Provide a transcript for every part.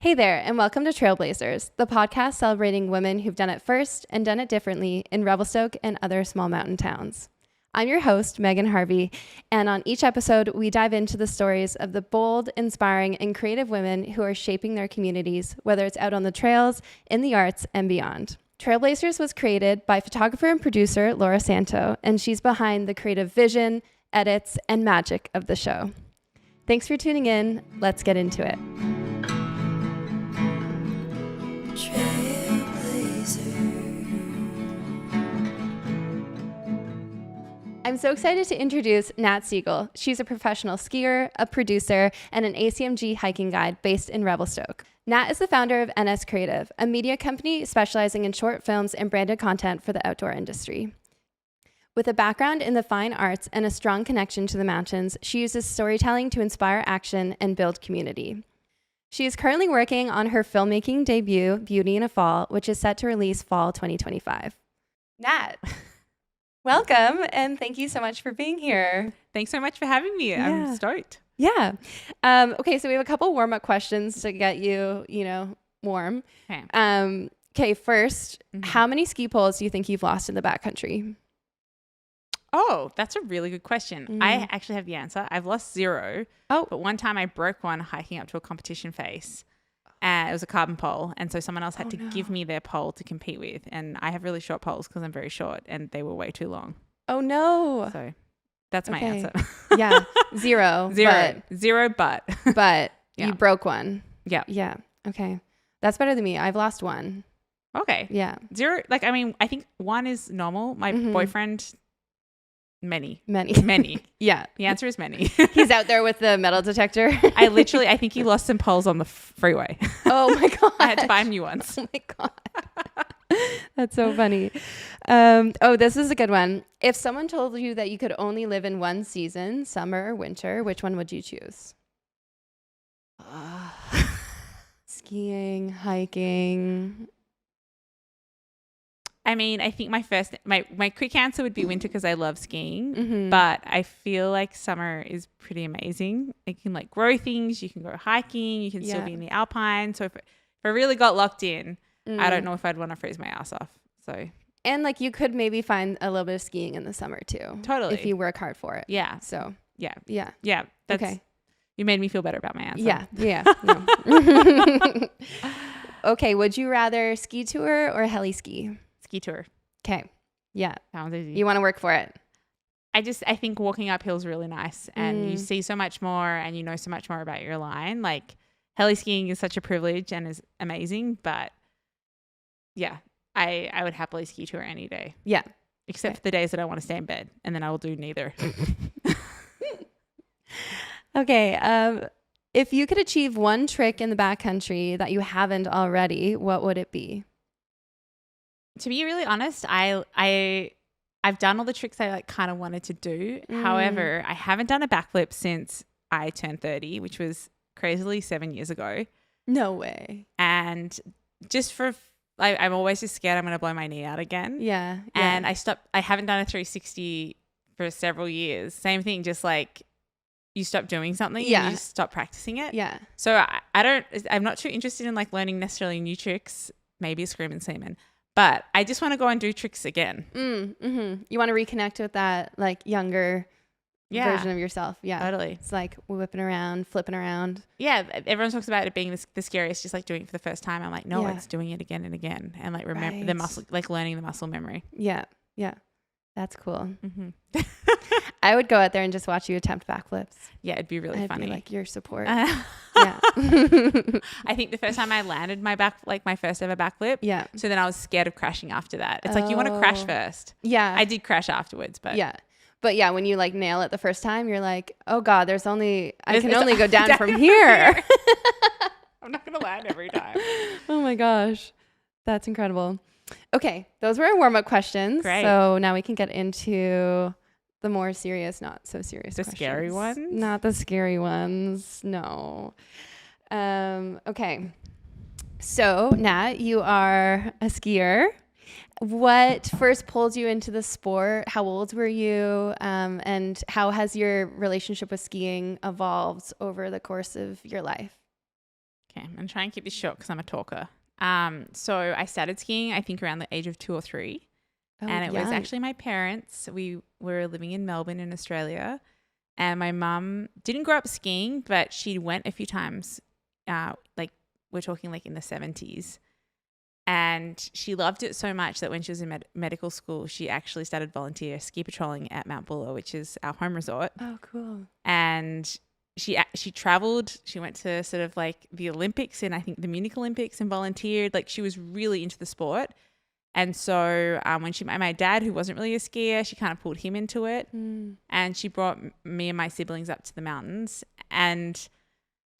Hey there, and welcome to Trailblazers, the podcast celebrating women who've done it first and done it differently in Revelstoke and other small mountain towns. I'm your host, Megan Harvey, and on each episode, we dive into the stories of the bold, inspiring, and creative women who are shaping their communities, whether it's out on the trails, in the arts, and beyond. Trailblazers was created by photographer and producer Laura Santo, and she's behind the creative vision, edits, and magic of the show. Thanks for tuning in. Let's get into it. I'm so excited to introduce Nat Segal. She's a professional skier, a producer, and an ACMG hiking guide based in Revelstoke. Nat is the founder of NS Creative, a media company specializing in short films and branded content for the outdoor industry. With a background in the fine arts and a strong connection to the mountains, she uses storytelling to inspire action and build community. She is currently working on her filmmaking debut, Beauty in a Fall, which is set to release fall 2025. Nat, welcome, and thank you so much for being here. Thanks so much for having me. Yeah. I'm stoked. Yeah. Okay, so we have a couple warm-up questions to get you, warm. Okay, first, how many ski poles do you think you've lost in the backcountry? Oh, that's a really good question. I actually have the answer. I've lost 0. Oh. But one time I broke one hiking up to a competition face. It was a carbon pole. And so someone else had to give me their pole to compete with. And I have really short poles because I'm very short and they were way too long. Oh, no. So that's my answer. Yeah. 0. 0, but. But you broke one. Yeah. Yeah. Okay. That's better than me. I've lost 1. Okay. Yeah. 0. I think 1 is normal. My boyfriend... Many. Yeah. The answer is many. He's out there with the metal detector. I think he lost some poles on the freeway. Oh my God. I had to buy him new ones. Oh my God. That's so funny. This is a good one. If someone told you that you could only live in one season, summer or winter, which one would you choose? Skiing, hiking. I mean, I think my quick answer would be winter because I love skiing, but I feel like summer is pretty amazing. You can grow things, you can go hiking, you can still be in the alpine. So if I really got locked in, I don't know if I'd want to freeze my ass off. So and you could maybe find a little bit of skiing in the summer too. Totally. If you work hard for it. Yeah. So yeah. That's okay. You made me feel better about my answer. Yeah. No. Okay. Would you rather ski tour or heli ski? Ski tour. Okay. Yeah. Sounds easy. You want to work for it. I think walking uphill is really nice and you see so much more and you know so much more about your line. Heli skiing is such a privilege and is amazing, but yeah, I would happily ski tour any day. Yeah. Except for the days that I want to stay in bed and then I will do neither. Okay. If you could achieve one trick in the backcountry that you haven't already, what would it be? To be really honest, I've done all the tricks I kind of wanted to do. However, I haven't done a backflip since I turned 30, which was crazily 7 years ago. No way. And just I'm always just scared I'm going to blow my knee out again. Yeah. And I haven't done a 360 for several years. Same thing, just you stop doing something and you just stop practicing it. Yeah. So I'm not too interested in learning necessarily new tricks, maybe a scream and seaman. But I just want to go and do tricks again. You want to reconnect with that younger version of yourself. Yeah. Totally. It's whipping around, flipping around. Yeah. Everyone talks about it being the scariest, just doing it for the first time. I'm no, it's doing it again and again. And remember the muscle, learning the muscle memory. Yeah. Yeah. That's cool. I would go out there and just watch you attempt backflips. Yeah, it'd be really funny. Be your support. Yeah. I think the first time I landed my first ever backflip. Yeah. So then I was scared of crashing after that. It's you want to crash first. Yeah. I did crash afterwards, but. Yeah. But yeah, when you nail it the first time, you're oh God, I can only go down from here. I'm not going to land every time. Oh my gosh. That's incredible. Okay. Those were our warm-up questions. Great. So now we can get into the more serious, not so serious questions. Scary ones? Not the scary ones. No. Okay. So, Nat, you are a skier. what first pulled you into the sport? How old were you? And how has your relationship with skiing evolved over the course of your life? Okay, I'm going to try and keep this short because I'm a talker. So I started skiing, I think, around the age of 2 or 3. And it was actually my parents. We were living in Melbourne in Australia. And my mum didn't grow up skiing, but she went a few times, like we're talking like in the 70s. And she loved it so much that when she was in medical school, she actually started volunteer ski patrolling at Mount Buller, which is our home resort. Oh, cool. And she traveled. She went to sort of like the Olympics and I think the Munich Olympics and volunteered. Like she was really into the sport. And so when she met my dad, who wasn't really a skier, she kind of pulled him into it. And she brought me and my siblings up to the mountains. And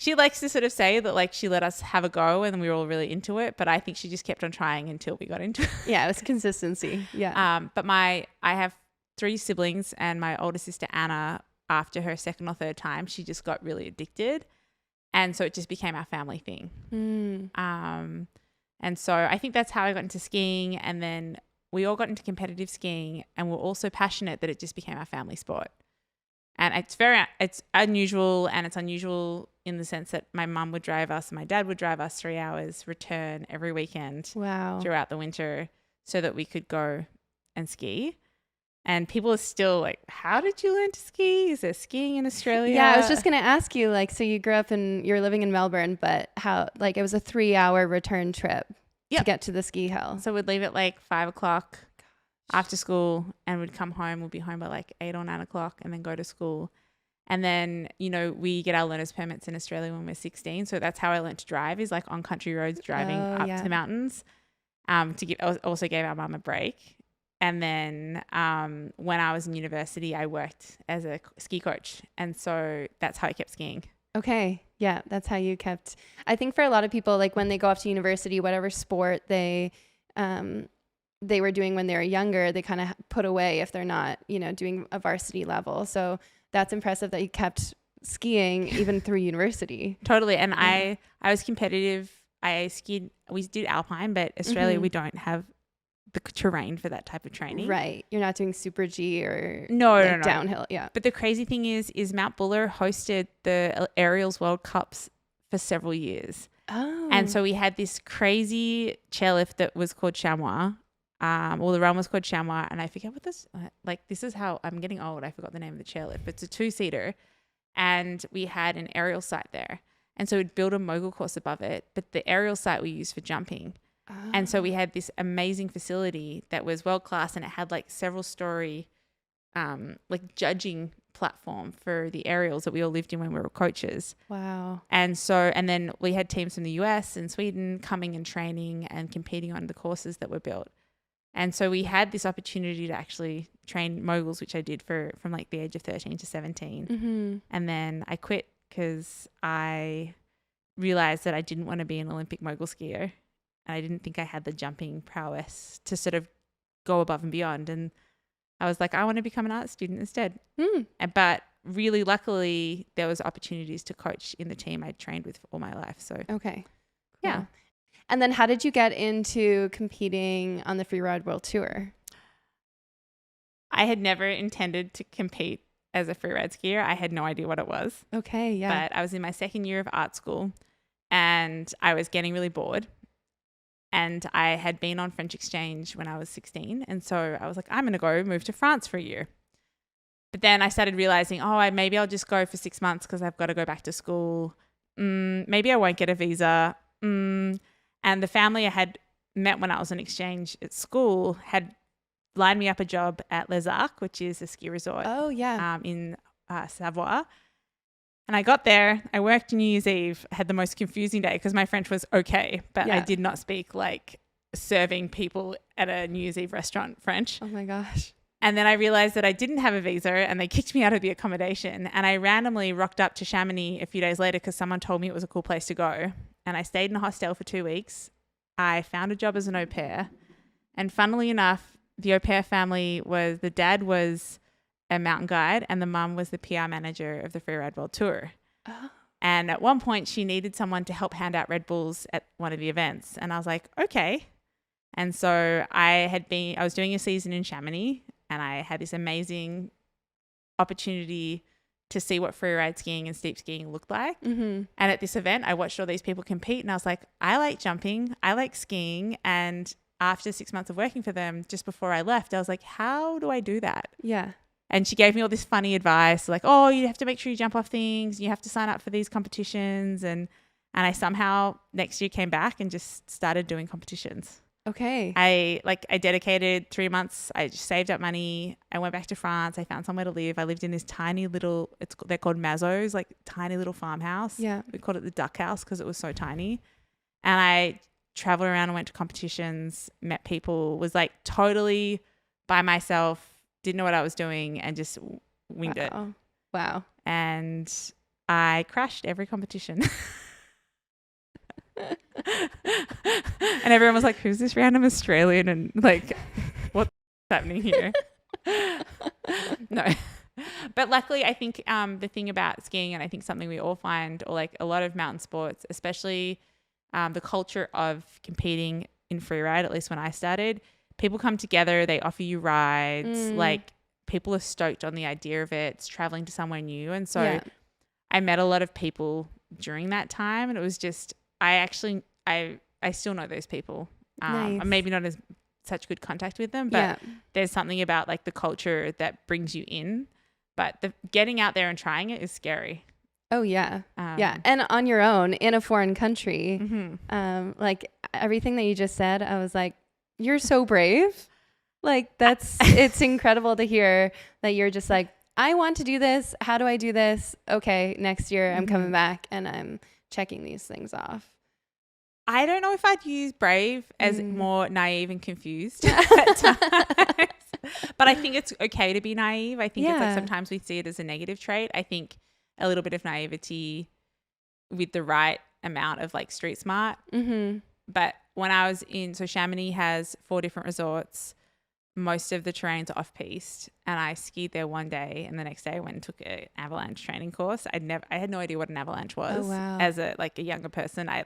she likes to sort of say that like she let us have a go and we were all really into it. But I think she just kept on trying until we got into it. Yeah, it was consistency. Yeah. But I have 3 siblings, and my older sister Anna, after her second or third time, she just got really addicted. And so it just became our family thing. And so I think that's how I got into skiing. And then we all got into competitive skiing, and we're also passionate that it just became our family sport. And it's unusual, and it's unusual in the sense that my mum would drive us and my dad would drive us 3 hours return every weekend throughout the winter so that we could go and ski. And people are still like, how did you learn to ski? Is there skiing in Australia? Yeah, I was just going to ask you, like, so you grew up you're living in Melbourne, but how, like, it was a 3-hour return trip to get to the ski hill. So we'd leave at like 5 o'clock after school, and we'd come home. We'd be home by like 8 or 9 o'clock and then go to school. And then, you know, we get our learner's permits in Australia when we're 16. So that's how I learned to drive, is like on country roads driving up to the mountains. Also gave our mum a break. And then when I was in university, I worked as a ski coach. And so that's how I kept skiing. Okay. Yeah, that's how you kept. I think for a lot of people, like when they go off to university, whatever sport they were doing when they were younger, they kind of put away if they're not, you know, doing a varsity level. So that's impressive that you kept skiing even through university. Totally. And I was competitive. I skied, we did alpine, but Australia, we don't have the terrain for that type of training. Right. You're not doing super G or no. downhill. Yeah. But the crazy thing is Mount Buller hosted the Aerials World Cups for several years. Oh. And so we had this crazy chairlift that was called chamois. The run was called chamois, and I forget what this, this is how I'm getting old. I forgot the name of the chairlift, but it's a 2-seater, and we had an aerial site there. And so we'd build a mogul course above it, but the aerial site we used for jumping. Oh. And so we had this amazing facility that was world class, and it had like several story, judging platform for the aerials that we all lived in when we were coaches. Wow. And then we had teams from the US and Sweden coming and training and competing on the courses that were built. And so we had this opportunity to actually train moguls, which I did from like the age of 13 to 17. Mm-hmm. And then I quit because I realized that I didn't want to be an Olympic mogul skier. And I didn't think I had the jumping prowess to sort of go above and beyond. And I was like, I want to become an art student instead. But really, luckily, there was opportunities to coach in the team I trained with all my life. So okay. Yeah. Cool. And then how did you get into competing on the Freeride World Tour? I had never intended to compete as a freeride skier. I had no idea what it was. Okay, yeah. But I was in my second year of art school, and I was getting really bored. And I had been on French exchange when I was 16. And so I was like, I'm going to go move to France for a year. But then I started realizing, maybe I'll just go for 6 months because I've got to go back to school. Maybe I won't get a visa. And the family I had met when I was on exchange at school had lined me up a job at Les Arcs, which is a ski resort. Oh, yeah. In Savoie. And I got there, I worked New Year's Eve, had the most confusing day because my French was okay, but I did not speak like serving people at a New Year's Eve restaurant French. Oh my gosh. And then I realized that I didn't have a visa, and they kicked me out of the accommodation. And I randomly rocked up to Chamonix a few days later because someone told me it was a cool place to go. And I stayed in a hostel for 2 weeks. I found a job as an au pair. And funnily enough, the au pair family the dad was a mountain guide and the mum was the PR manager of the Freeride World Tour. Oh. And at one point she needed someone to help hand out Red Bulls at one of the events. And I was like, okay. And so I was doing a season in Chamonix, and I had this amazing opportunity to see what freeride skiing and steep skiing looked like. Mm-hmm. And at this event, I watched all these people compete, and I was like, I like jumping, I like skiing. And after 6 months of working for them, just before I left, I was like, how do I do that? Yeah. And she gave me all this funny advice, like, oh, you have to make sure you jump off things. You have to sign up for these competitions. And I somehow next year came back and just started doing competitions. Okay. I dedicated 3 months. I just saved up money. I went back to France. I found somewhere to live. I lived in this tiny little, they're called mazos, like tiny little farmhouse. Yeah. We called it the duck house because it was so tiny. And I traveled around and went to competitions, met people, was like totally by myself, didn't know what I was doing, and just winged it. Wow. And I crashed every competition. And everyone was like, who's this random Australian, and like, what's happening here? No. But luckily, I think the thing about skiing, and I think something we all find, or like a lot of mountain sports, especially the culture of competing in freeride, at least when I started, people come together, they offer you rides, like people are stoked on the idea of it. It's traveling to somewhere new. And so I met a lot of people during that time, and it was just, I still know those people. Nice. I'm maybe not as such good contact with them, but there's something about like the culture that brings you in. But getting out there and trying it is scary. Oh yeah. Yeah. And on your own in a foreign country, like everything that you just said, I was like, you're so brave. Like it's incredible to hear that you're just like, I want to do this. How do I do this? Okay. Next year I'm coming back and I'm checking these things off. I don't know if I'd use brave as more naive and confused at times. But I think it's okay to be naive. I think it's like sometimes we see it as a negative trait. I think a little bit of naivety with the right amount of like street smart. But when I was so Chamonix has 4 different resorts. Most of the terrains are off-piste, and I skied there one day, and the next day I went and took an avalanche training course. I had no idea what an avalanche was as a younger person. I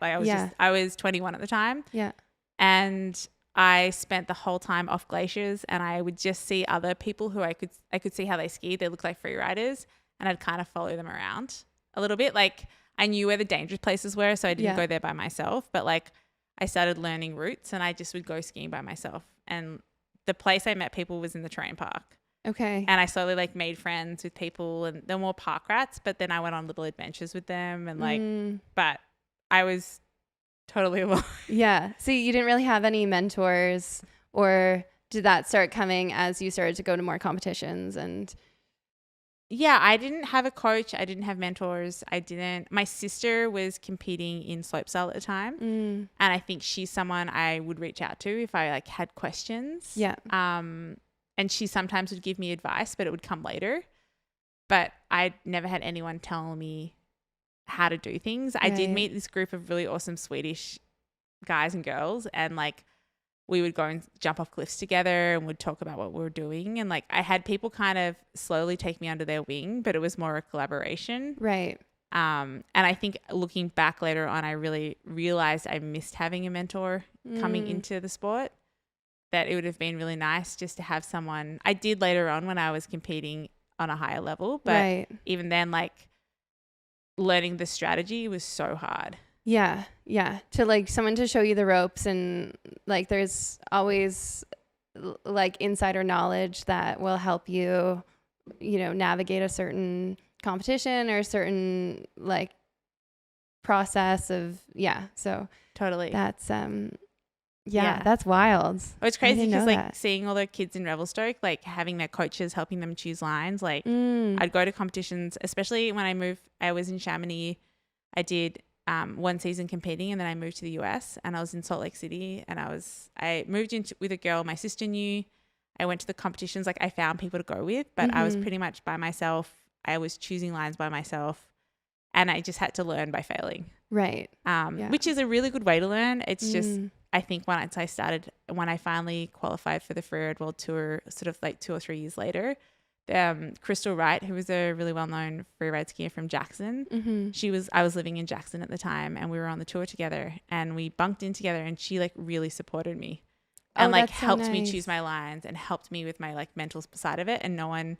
was 21 at the time. Yeah. And I spent the whole time off glaciers, and I would just see other people who I could see how they skied. They looked like free riders, and I'd kind of follow them around a little bit. Like I knew where the dangerous places were, so I didn't go there by myself, but like I started learning routes, and I just would go skiing by myself. And the place I met people was in the terrain park. Okay. And I slowly like made friends with people, and they're more park rats, but then I went on little adventures with them, and like, but I was totally alone. Yeah. So you didn't really have any mentors, or did that start coming as you started to go to more competitions? And yeah, I didn't have a coach. I didn't have mentors. My sister was competing in slopestyle at the time. And I think she's someone I would reach out to if I like had questions. Yeah. And she sometimes would give me advice, but it would come later. But I never had anyone tell me how to do things. Right. I did meet this group of really awesome Swedish guys and girls, and like we would go and jump off cliffs together and would talk about what we were doing. And like I had people kind of slowly take me under their wing, but it was more a collaboration. Right. And I think looking back later on, I really realized I missed having a mentor coming into the sport, that it would have been really nice just to have someone. I did later on when I was competing on a higher level, but even then, like learning the strategy was so hard. Yeah. Yeah. To like someone to show you the ropes, and like there's always like insider knowledge that will help you, navigate a certain competition or a certain like process of, so totally. That's, that's wild. Oh, it's crazy because like seeing all the kids in Revelstoke, like having their coaches helping them choose lines. Like I'd go to competitions, especially when I was in Chamonix. I did one season competing, and then I moved to the US, and I was in Salt Lake City, and I moved in with a girl my sister knew. I went to the competitions, like I found people to go with, but I was pretty much by myself. I was choosing lines by myself, and I just had to learn by failing. Right. Which is a really good way to learn. It's just, I think when I finally qualified for the Freeride World Tour, sort of like 2 or 3 years later, Crystal Wright, who was a really well-known freeride skier from Jackson, I was living in Jackson at the time, and we were on the tour together, and we bunked in together, and she like really supported me. and like that's so helped me nice. choose my lines and helped me with my like mental side of it. And no one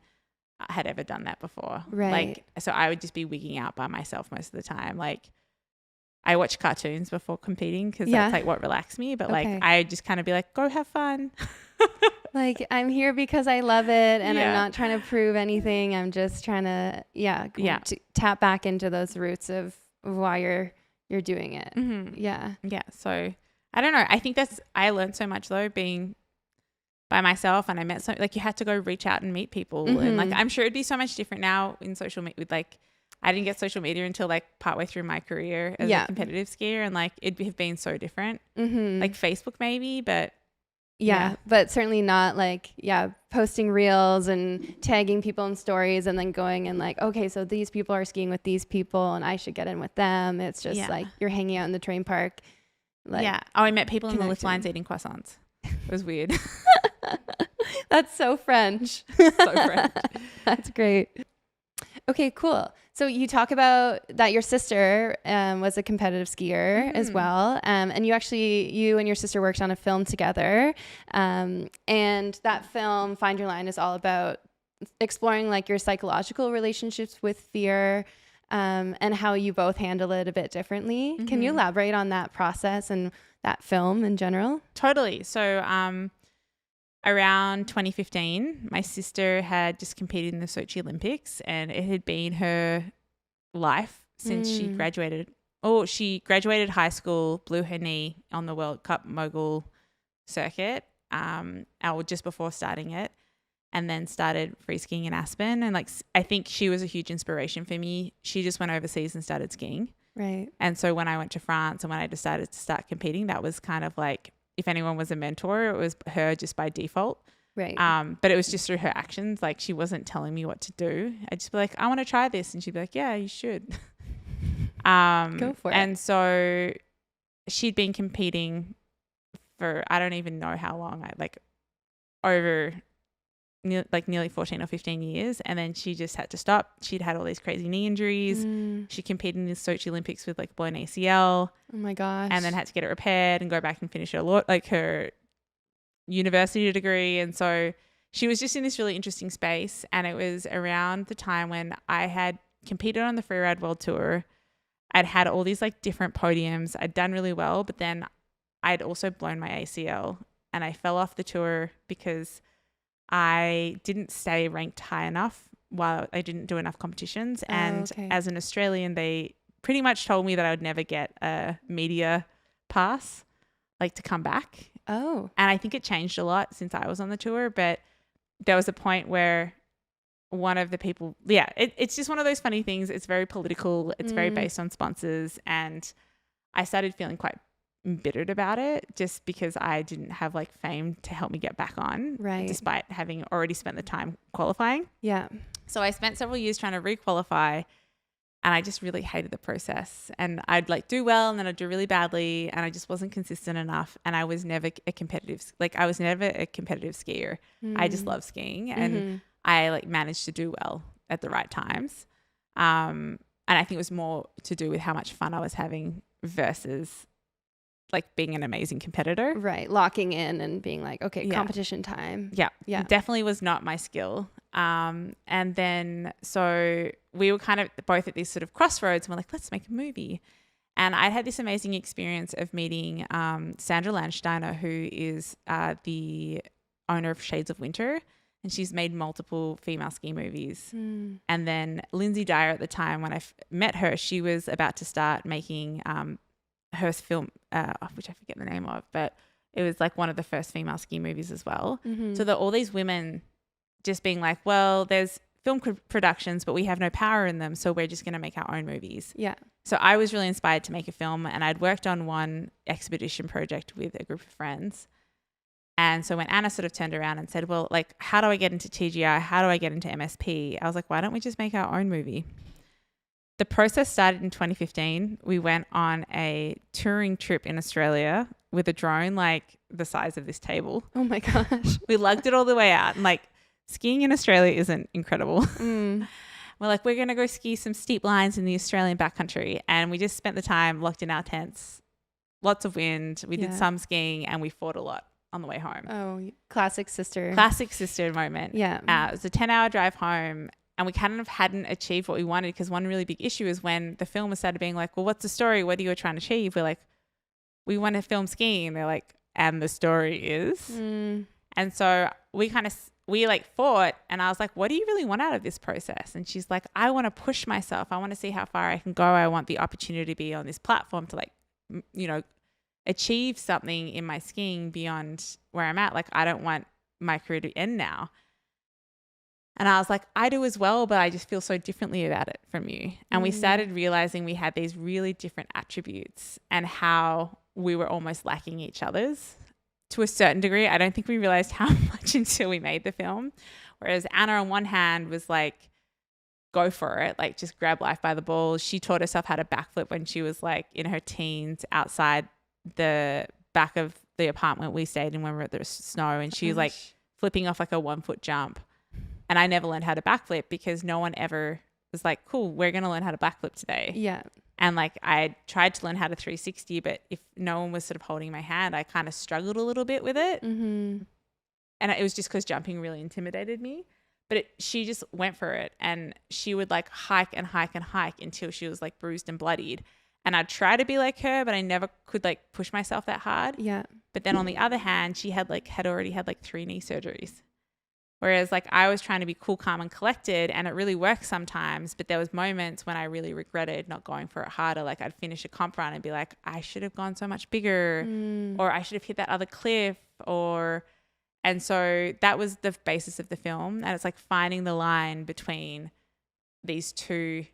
had ever done that before. Right. Like, so I would just be wigging out by myself most of the time. Like, I watch cartoons before competing because that's like what relaxed me. But like, I just kind of be like, go have fun. Like, I'm here because I love it, and I'm not trying to prove anything. I'm just trying to, to tap back into those roots of why you're doing it. Mm-hmm. Yeah. Yeah. So I don't know. I think I learned so much though being by myself, and I met like you had to go reach out and meet people, and like I'm sure it'd be so much different now in social media. With like, I didn't get social media until like partway through my career as a competitive skier, and like it'd have been so different. Like Facebook maybe, but. Yeah, but certainly not like, posting reels and tagging people in stories and then going and like, okay, so these people are skiing with these people and I should get in with them. It's just like you're hanging out in the train park. Like, Oh, I met people in the lift lines eating croissants. It was weird. That's so French. So French. That's great. Okay, cool. So you talk about that your sister was a competitive skier as well. And you and your sister worked on a film together. And that film, Find Your Line, is all about exploring like your psychological relationships with fear and how you both handle it a bit differently. Can you elaborate on that process and that film in general? Totally. So around 2015, my sister had just competed in the Sochi Olympics, and it had been her life since she graduated. Oh, she graduated high school, blew her knee on the World Cup mogul circuit, or just before starting it, and then started free skiing in Aspen. And like, I think she was a huge inspiration for me. She just went overseas and started skiing. Right. And so when I went to France and when I decided to start competing, that was kind of like, if anyone was a mentor, it was her just by default. Right. But it was just through her actions. Like, she wasn't telling me what to do. I'd just be like, I want to try this. And she'd be like, yeah, you should. Go for it. And so she'd been competing for, I don't even know how long, over nearly 14 or 15 years. And then she just had to stop. She'd had all these crazy knee injuries. She competed in the Sochi Olympics with like blown ACL. Oh my gosh. And then had to get it repaired and go back and finish her university degree. And so she was just in this really interesting space. And it was around the time when I had competed on the Freeride World Tour. I'd had all these like different podiums. I'd done really well, but then I'd also blown my ACL and I fell off the tour because I didn't stay ranked high enough while I didn't do enough competitions. And as an Australian, they pretty much told me that I would never get a media pass, like to come back. Oh. And I think it changed a lot since I was on the tour, but there was a point where one of the people, it's just one of those funny things. It's very political. It's very based on sponsors. And I started feeling quite embittered about it just because I didn't have like fame to help me get back on, right? Despite having already spent the time qualifying. Yeah. So I spent several years trying to requalify, and I just really hated the process. And I'd like do well, and then I'd do really badly, and I just wasn't consistent enough. And I was never a competitive skier. I just love skiing, and I like managed to do well at the right times. And I think it was more to do with how much fun I was having versus like being an amazing competitor. Right. Locking in and being like, okay, competition time. Yeah. Definitely was not my skill. And then so we were kind of both at these sort of crossroads, and we're like, let's make a movie. And I had this amazing experience of meeting Sandra Landsteiner, who is the owner of Shades of Winter. And she's made multiple female ski movies. And then Lindsay Dyer, at the time when I met her, she was about to start making her film, which I forget the name of, but it was like one of the first female ski movies as well. So all these women just being like, well, there's film productions, but we have no power in them, so we're just going to make our own movies. Yeah. So I was really inspired to make a film, and I'd worked on one expedition project with a group of friends. And so when Anna sort of turned around and said, well, like, how do I get into TGI? How do I get into MSP? I was like, why don't we just make our own movie? The process started in 2015. We went on a touring trip in Australia with a drone like the size of this table. Oh my gosh. We lugged it all the way out. And like, skiing in Australia isn't incredible. We're like, we're going to go ski some steep lines in the Australian backcountry. And we just spent the time locked in our tents, lots of wind. We did some skiing and we fought a lot. on the way home. Oh, classic sister moment. Yeah. It was a 10-hour drive home, and we kind of hadn't achieved what we wanted, because one really big issue is when the film started being like, well, what's the story? What are you trying to achieve? We're like, we want to film skiing. And they're like, and the story is. And so we fought, and I was like, what do you really want out of this process? And she's like, I want to push myself. I want to see how far I can go. I want the opportunity to be on this platform to achieve something in my skiing beyond where I'm at. Like, I don't want my career to end now. And I was like, I do as well, but I just feel so differently about it from you. And we started realizing we had these really different attributes and how we were almost lacking each other's to a certain degree. I don't think we realized how much until we made the film. Whereas Anna, on one hand, was like, go for it, like just grab life by the balls. She taught herself how to backflip when she was like in her teens outside the back of the apartment we stayed in when we were at the snow. And she was like flipping off like a 1-foot jump. And I never learned how to backflip because no one ever was like, cool, we're going to learn how to backflip today. Yeah. And like I tried to learn how to 360, but if no one was sort of holding my hand, I kind of struggled a little bit with it. And it was just because jumping really intimidated me. But she just went for it, and she would like hike and hike and hike until she was like bruised and bloodied. And I'd try to be like her, but I never could like push myself that hard. Yeah. But then on the other hand, she had already had 3 knee surgeries. Whereas like I was trying to be cool, calm and collected, and it really worked sometimes. But there was moments when I really regretted not going for it harder. Like I'd finish a comp run and be like, I should have gone so much bigger, or I should have hit that other cliff, and so that was the basis of the film. And it's like finding the line between these two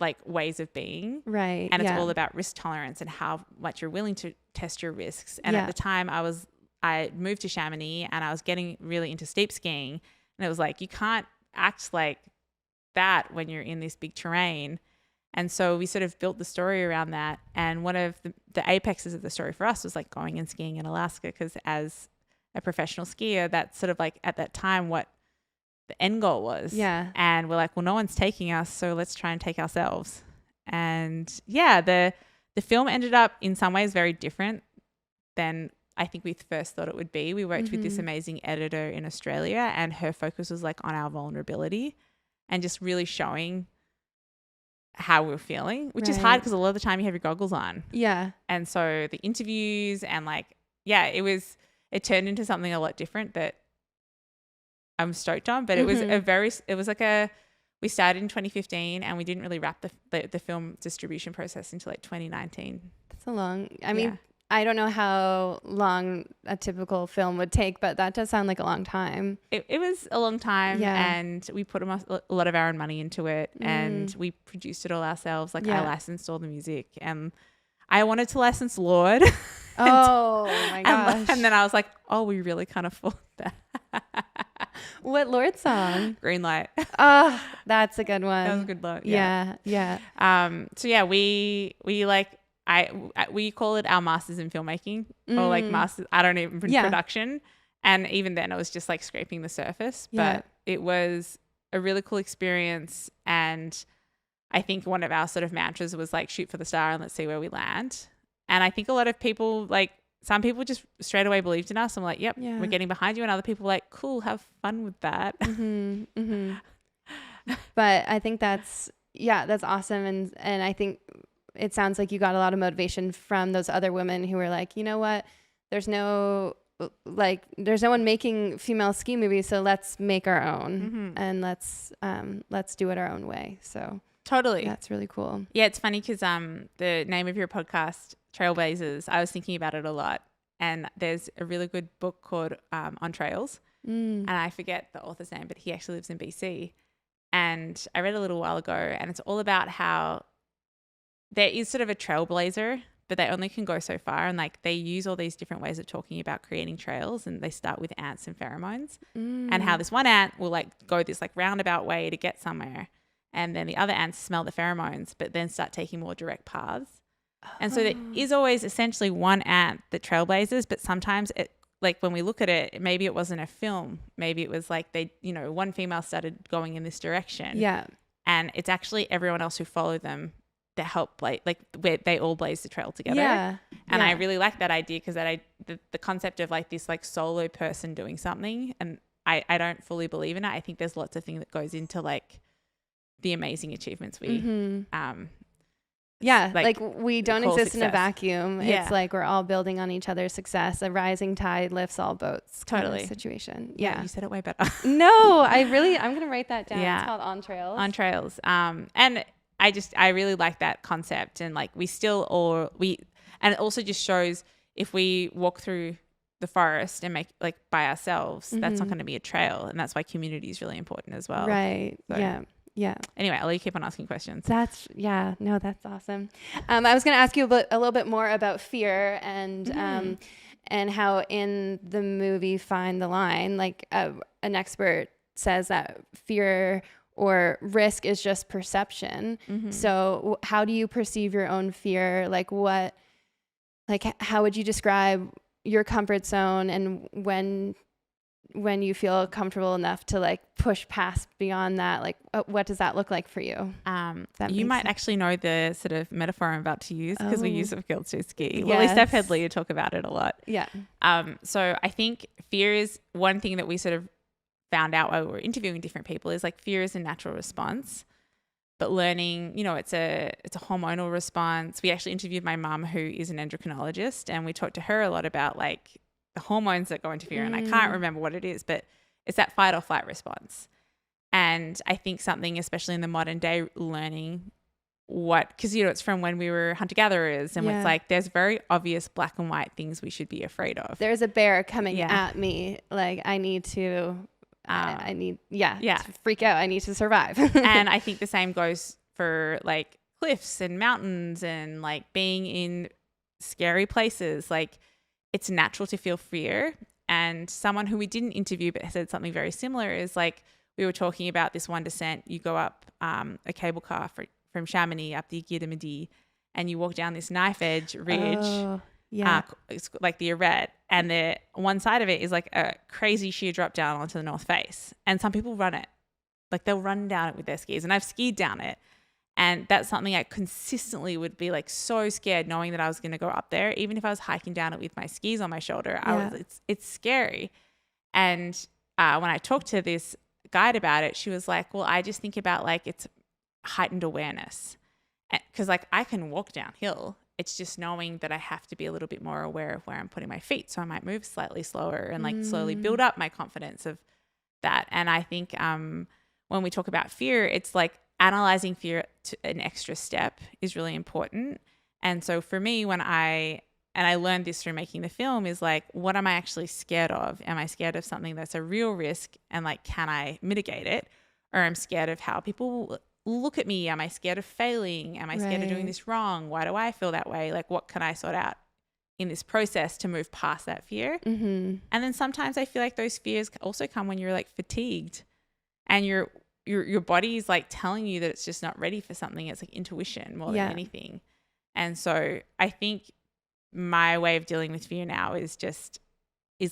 like ways of being. Right. And it's all about risk tolerance and how much you're willing to test your risks. And at the time I moved to Chamonix, and I was getting really into steep skiing, and it was like, you can't act like that when you're in this big terrain. And so we sort of built the story around that. And one of the apexes of the story for us was like going and skiing in Alaska, because as a professional skier, that's sort of like at that time what the end goal was. Yeah. And we're like, well, no one's taking us, so let's try and take ourselves. And yeah, the film ended up in some ways very different than I think we first thought it would be. We worked with this amazing editor in Australia, and her focus was like on our vulnerability and just really showing how we were feeling, which is hard because a lot of the time you have your goggles on. Yeah. And so the interviews and it turned into something a lot different that I'm stoked on. But it was we started in 2015, and we didn't really wrap the film distribution process until like 2019. That's a long, I mean, I don't know how long a typical film would take, but that does sound like a long time. It was a long time, and we put a lot of our own money into it, and we produced it all ourselves. Like I licensed all the music, and I wanted to license Lord. Oh my gosh. And then I was like, oh, we really can't afford that. What Lord song? Green Light. Oh, that's a good one. That was a good one. Yeah. So yeah, we call it our masters in filmmaking, or like masters, I don't even production. And even then it was just like scraping the surface, but it was a really cool experience. And I think one of our sort of mantras was like, shoot for the star and let's see where we land. And I think a lot of people, like some people just straight away believed in us and were like, yep, we're getting behind you. And other people were like, cool, have fun with that. But I think that's awesome. And I think it sounds like you got a lot of motivation from those other women who were like, you know what, there's no one making female ski movies, so let's make our own and let's do it our own way. So totally, that's really cool. Yeah, it's funny because the name of your podcast, Trailblazers, I was thinking about it a lot, and there's a really good book called On Trails, and I forget the author's name, but he actually lives in BC, and I read it a little while ago, and it's all about how there is sort of a trailblazer, but they only can go so far. And like they use all these different ways of talking about creating trails, and they start with ants and pheromones and how this one ant will like go this like roundabout way to get somewhere. And then the other ants smell the pheromones, but then start taking more direct paths. And so there is always essentially one ant that trailblazes, but sometimes it, like when we look at it, maybe it wasn't a film. Maybe it was like one female started going in this direction. Yeah. And it's actually everyone else who followed them that help where they all blaze the trail together. Yeah. And I really like that idea because the concept of like this like solo person doing something, and I don't fully believe in it. I think there's lots of things that goes into like the amazing achievements we like we don't exist in a vacuum. Yeah. It's like we're all building on each other's success. A rising tide lifts all boats kind of situation. Yeah, you said it way better. No, I'm gonna write that down. It's called On Trails. On Trails. And I really like that concept, and like and it also just shows if we walk through the forest and make like by ourselves, that's not going to be a trail, and that's why community is really important as well. Right. So, yeah. Anyway, I'll let you keep on asking questions. That's awesome. I was going to ask you a little bit more about fear and how in the movie Find the Line, like an expert says that fear or risk is just perception. So how do you perceive your own fear? Like how would you describe your comfort zone, and when you feel comfortable enough to like push past beyond that, like what does that look like for you? You might actually know the sort of metaphor I'm about to use, because we use it with Girls Do Ski. Yes. Well, at least I've heard Leah talk about it a lot. Yeah. So I think fear is one thing that we sort of found out while we were interviewing different people, is like fear is a natural response, but learning, it's a hormonal response. We actually interviewed my mum, who is an endocrinologist, and we talked to her a lot about like the hormones that go into fear. And I can't remember what it is, but it's that fight or flight response. And I think something, especially in the modern day, learning because it's from when we were hunter-gatherers, and it's like there's very obvious black and white things we should be afraid of. There's a bear coming at me, like I need to freak out. I need to survive. And I think the same goes for like cliffs and mountains and like being in scary places. Like it's natural to feel fear. And someone who we didn't interview but said something very similar is like, we were talking about this one descent. You go up a cable car from Chamonix up the Guy de Midi, and you walk down this knife edge ridge. It's like the arête, and the one side of it is like a crazy sheer drop down onto the North Face, and some people run it, like they'll run down it with their skis, and I've skied down it, and that's something I consistently would be like so scared knowing that I was going to go up there, even if I was hiking down it with my skis on my shoulder. It's scary. And when I talked to this guide about it, she was like, well, I just think about like it's heightened awareness, because like I can walk downhill. It's just knowing that I have to be a little bit more aware of where I'm putting my feet. So I might move slightly slower and like slowly build up my confidence of that. And I think when we talk about fear, it's like analyzing fear to an extra step is really important. And so for me, I learned this through making the film, is like, what am I actually scared of? Am I scared of something that's a real risk, and like, can I mitigate it? Or I'm scared of how people look at me. Am I scared of failing? Am I scared of doing this wrong? Why do I feel that way? Like, what can I sort out in this process to move past that fear? And then sometimes I feel like those fears also come when you're like fatigued, and your body is like telling you that it's just not ready for something. It's like intuition more than anything. And so I think my way of dealing with fear now is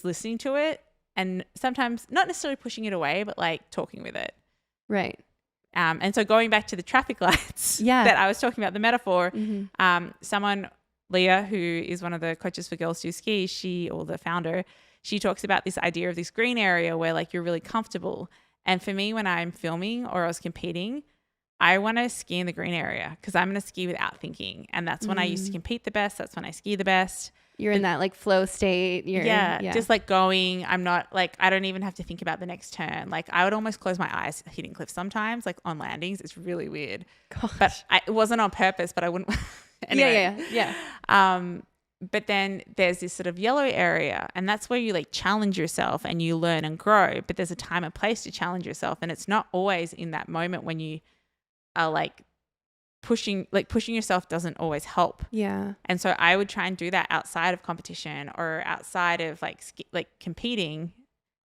listening to it, and sometimes not necessarily pushing it away, but like talking with it. Right. And so going back to the traffic lights that I was talking about, the metaphor, someone, Leah, who is one of the coaches for Girls Do Ski, or the founder, she talks about this idea of this green area where like you're really comfortable. And for me, when I'm filming or I was competing, I want to ski in the green area, because I'm going to ski without thinking. And that's when I used to compete the best. That's when I ski the best. You're in that like flow state. Just like going. I'm not like, I don't even have to think about the next turn. Like I would almost close my eyes hitting cliffs sometimes, like on landings. It's really weird. Gosh. But it wasn't on purpose, but I wouldn't. Anyway. But then there's this sort of yellow area, and that's where you like challenge yourself and you learn and grow. But there's a time and place to challenge yourself, and it's not always in that moment when you are like pushing yourself doesn't always help. Yeah. And so I would try and do that outside of competition or outside of like competing,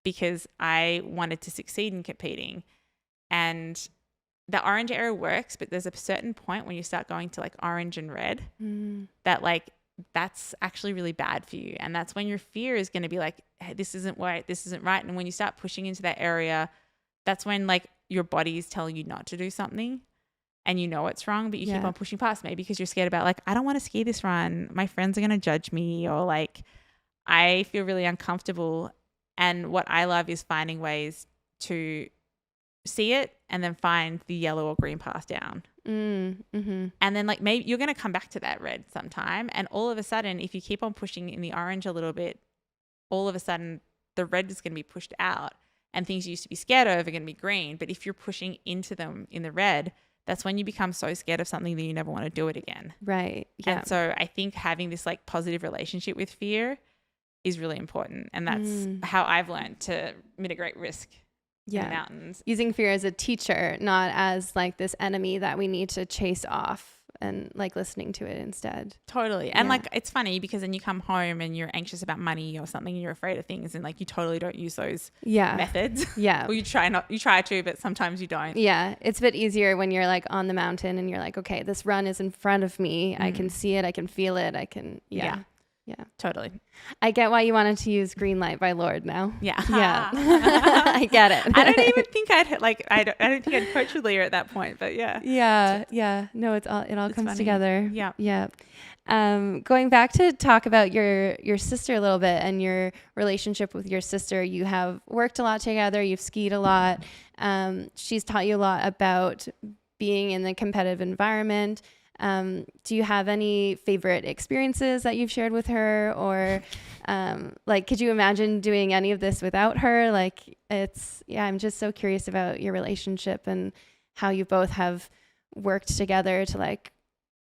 because I wanted to succeed in competing. And the orange area works, but there's a certain point when you start going to like orange and red that like that's actually really bad for you. And that's when your fear is going to be like, hey, this isn't right. And when you start pushing into that area, that's when like your body is telling you not to do something. And you know it's wrong, but you keep on pushing past, maybe because you're scared about like, I don't want to ski this run. My friends are going to judge me, or like, I feel really uncomfortable. And what I love is finding ways to see it and then find the yellow or green path down. And then like maybe you're going to come back to that red sometime. And all of a sudden, if you keep on pushing in the orange a little bit, all of a sudden the red is going to be pushed out and things you used to be scared of are going to be green. But if you're pushing into them in the red, that's when you become so scared of something that you never want to do it again. Right. Yeah. And so I think having this like positive relationship with fear is really important. And that's how I've learned to mitigate risk in the mountains. Using fear as a teacher, not as like this enemy that we need to chase off, and like listening to it instead. Totally. And like it's funny because then you come home and you're anxious about money or something and you're afraid of things and like you totally don't use those methods. Yeah. Well, you try to, but sometimes you don't. Yeah. It's a bit easier when you're like on the mountain and you're like, okay, this run is in front of me. I can see it. I can feel it. I can, Yeah. Totally. I get why you wanted to use Green Light by Lorde now. Yeah. I get it. I don't even think I don't think I'd coach with Leah at that point, but yeah. Yeah. No, it all comes funny. together. Yeah. Going back to talk about your sister a little bit and your relationship with your sister, you have worked a lot together. You've skied a lot. She's taught you a lot about being in the competitive environment. Do you have any favorite experiences that you've shared with her, or like could you imagine doing any of this without her? Like I'm just so curious about your relationship and how you both have worked together to like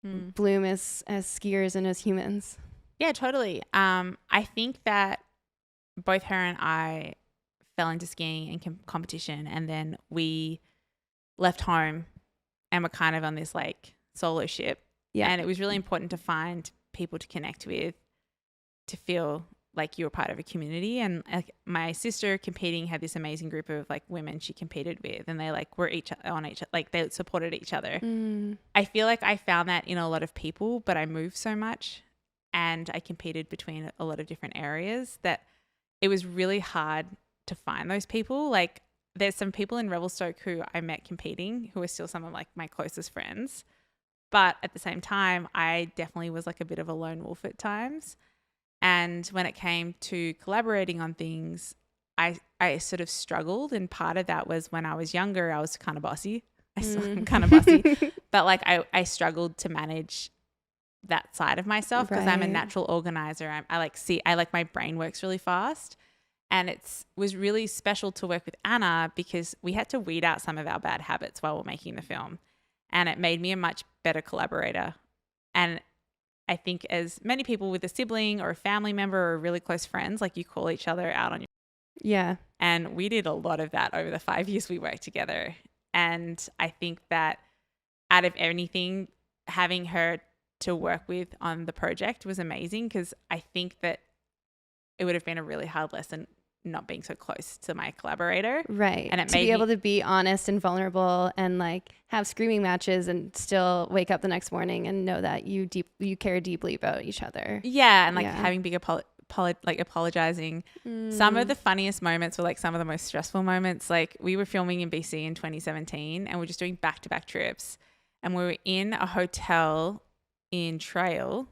bloom as skiers and as humans. Yeah, totally. I think that both her and I fell into skiing and competition, and then we left home and were kind of on this like solo ship. Yeah. And it was really important to find people to connect with, to feel like you were part of a community. And like my sister competing had this amazing group of like women she competed with, and they like were like they supported each other. I feel like I found that in a lot of people, but I moved so much and I competed between a lot of different areas that it was really hard to find those people. Like there's some people in Revelstoke who I met competing who are still some of like my closest friends. But at the same time, I definitely was like a bit of a lone wolf at times. And when it came to collaborating on things, I sort of struggled. And part of that was when I was younger, I was kind of bossy. I'm kind of bossy. But like I struggled to manage that side of myself because I'm a natural organizer. I like my brain works really fast. And it was really special to work with Anna because we had to weed out some of our bad habits while we're making the film. And it made me a much better collaborator. And I think as many people with a sibling or a family member or really close friends, like you call each other out on your... Yeah. And we did a lot of that over the 5 years we worked together. And I think that out of anything, having her to work with on the project was amazing because I think that it would have been a really hard lesson not being so close to my collaborator. Right. And it to be able to be honest and vulnerable and like have screaming matches and still wake up the next morning and know that you care deeply about each other. Yeah. And like having big apologizing. Some of the funniest moments were like some of the most stressful moments. Like we were filming in BC in 2017 and we're just doing back-to-back trips. And we were in a hotel in Trail.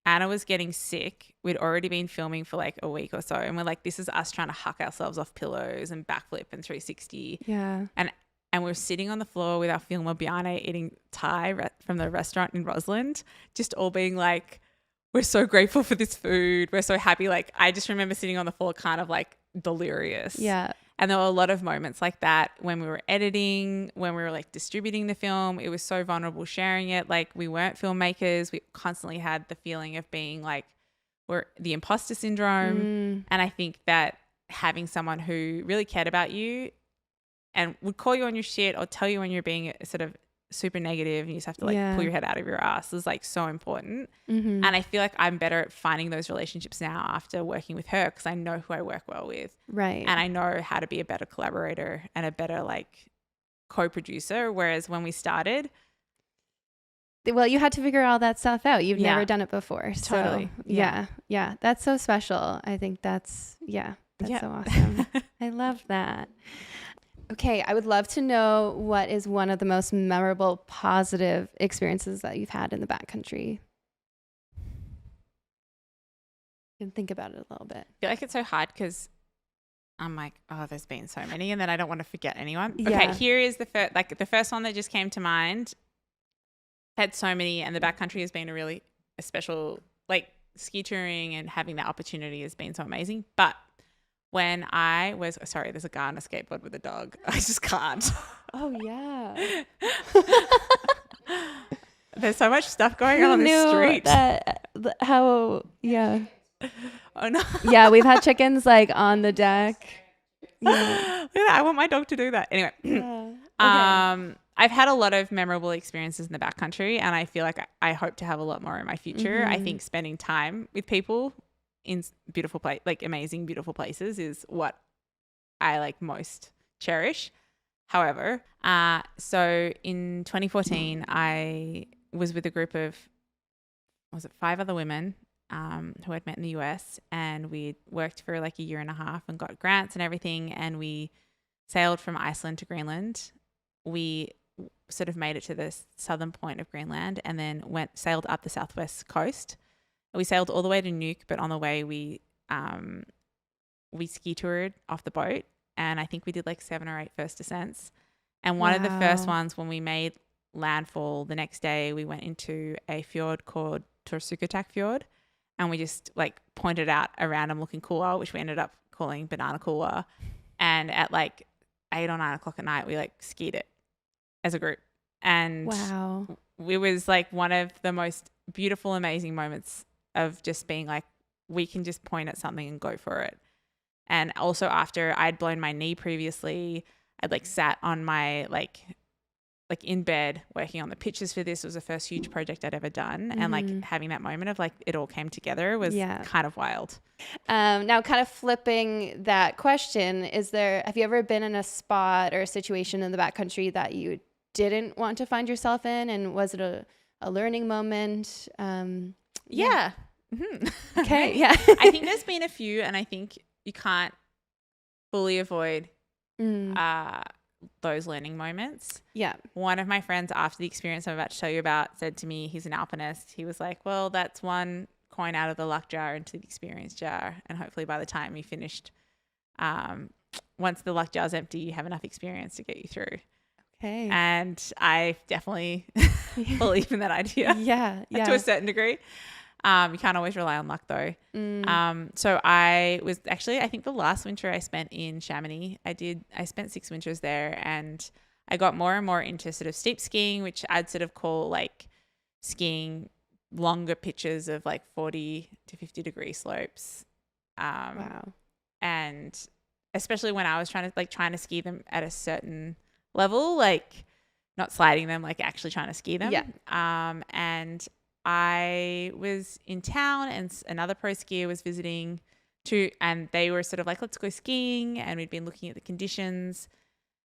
Anna was getting sick. We'd already been filming for like a week or so. And we're like, this is us trying to huck ourselves off pillows and backflip and 360. Yeah. And we're sitting on the floor with our filmer Biane eating Thai from the restaurant in Roseland, just all being like, we're so grateful for this food. We're so happy. Like I just remember sitting on the floor kind of like delirious. Yeah. And there were a lot of moments like that when we were editing, when we were like distributing the film. It was so vulnerable sharing it. Like we weren't filmmakers. We constantly had the feeling of being like we're the imposter syndrome. And I think that having someone who really cared about you and would call you on your shit or tell you when you're being sort of super negative and you just have to like pull your head out of your ass is like so important. And I feel like I'm better at finding those relationships now after working with her because I know who I work well with. Right. And I know how to be a better collaborator and a better like co-producer. Whereas when we started, well, you had to figure all that stuff out. You've never done it before. So, totally. Yeah. That's so special. I think that's so awesome. I love that. Okay, I would love to know what is one of the most memorable positive experiences that you've had in the backcountry. can think about it a little bit. I feel like it's so hard because I'm like, oh, there's been so many, and then I don't want to forget anyone. Yeah. Okay, here is the first one that just came to mind. Had so many, and the backcountry has been a special, like, ski touring and having that opportunity has been so amazing. But when I was, sorry, there's a guy on a skateboard with a dog. I just can't. Oh yeah. There's so much stuff going on this street. Yeah. Oh no. Yeah, we've had chickens like on the deck. Yeah. I want my dog to do that. Anyway. Yeah. Okay. I've had a lot of memorable experiences in the backcountry, and I feel like I hope to have a lot more in my future. I think spending time with people in beautiful amazing, beautiful places is what I like most cherish. However, so in 2014, I was with a group of, 5 other women who I'd met in the US, and we worked for like a year and a half and got grants and everything, and we sailed from Iceland to Greenland. We sort of made it to the southern point of Greenland and then sailed up the southwest coast. We sailed all the way to Nuuk, but on the way we ski toured off the boat, and I think we did like 7 or 8 first descents. And one of the first ones, when we made landfall the next day, we went into a fjord called Torsukatak Fjord, and we just like pointed out a random looking couloir, which we ended up calling Banana Couloir. And at like 8 or 9 o'clock at night, we like skied it as a group. And it was like one of the most beautiful, amazing moments of just being like, we can just point at something and go for it. And also after I'd blown my knee previously, I'd like sat on my like in bed working on the pictures for this. It was the first huge project I'd ever done. And like having that moment of like it all came together was kind of wild. Now kind of flipping that question, have you ever been in a spot or a situation in the backcountry that you didn't want to find yourself in? And was it a learning moment? Yeah. Mm-hmm. Okay. Yeah. I think there's been a few, and I think you can't fully avoid those learning moments. Yeah. One of my friends, after the experience I'm about to tell you about, said to me, he's an alpinist. He was like, well, that's one coin out of the luck jar into the experience jar. And hopefully by the time you finished, once the luck jar's empty, you have enough experience to get you through. Okay. And I definitely believe in that idea. Yeah. To a certain degree. You can't always rely on luck though. So I was actually, I think the last winter I spent in Chamonix, I spent 6 winters there, and I got more and more into sort of steep skiing, which I'd sort of call like skiing longer pitches of like 40 to 50 degree slopes. Wow. And especially when I was trying to ski them at a certain level, like not sliding them, like actually trying to ski them. Yeah. And I was in town, and another pro skier was visiting too, and they were sort of like, let's go skiing. And we'd been looking at the conditions,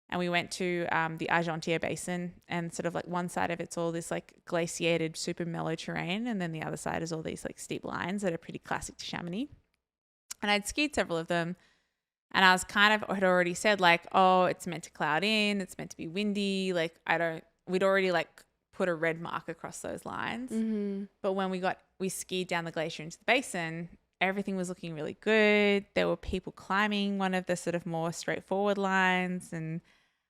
and we went to the Argentière Basin, and sort of like one side of it's all this like glaciated, super mellow terrain, and then the other side is all these like steep lines that are pretty classic to Chamonix. And I'd skied several of them, and I was had already said like, oh, it's meant to cloud in, it's meant to be windy. Like we'd already like put a red mark across those lines. But when we skied down the glacier into the basin, everything was looking really good. There were people climbing one of the sort of more straightforward lines, and